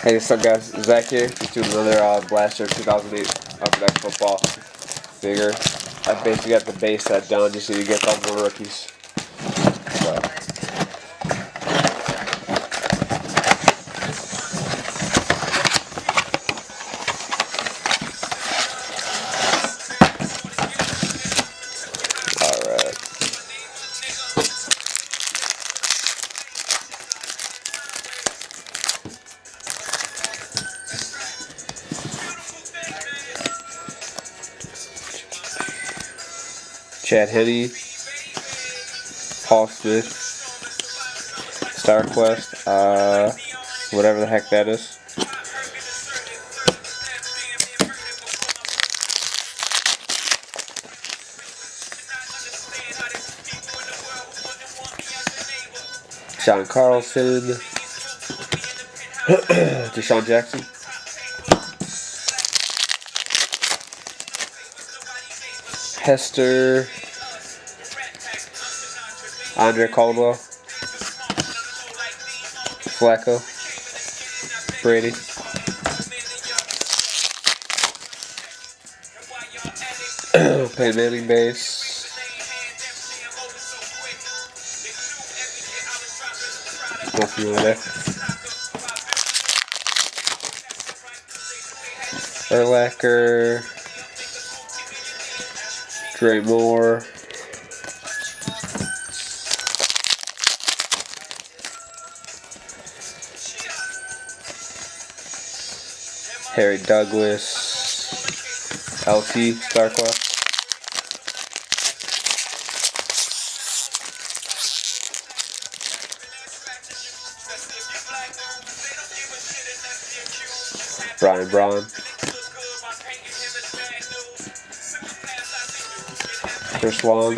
Hey, what's up, guys? Zach here. Just doing another Blaster 2008 Upper Deck football figure. I basically got the base set done just so you get all the rookies. So. Alright. Chad Henne, Paul Smith, StarQuest, whatever the heck that is. Sean Carlson, Deshaun Jackson, Hester, Andre Caldwell, Flacco, Brady, Peyton Manning base, nothing over there. Urlacher, Dre Moore, Harry Douglas, LT, StarQuest, Brian Braun, Chris Long,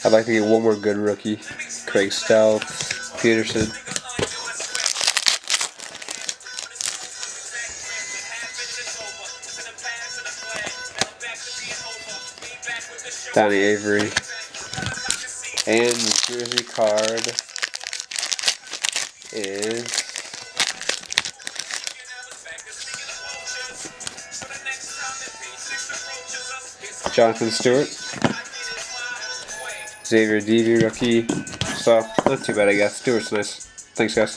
I'd like to get one more good rookie. Craig Stout, Peterson, Donnie Avery, and the jersey card is Jonathan Stewart, Xavier Devy rookie. So, not too bad, I guess. Stewart's nice. Thanks, guys.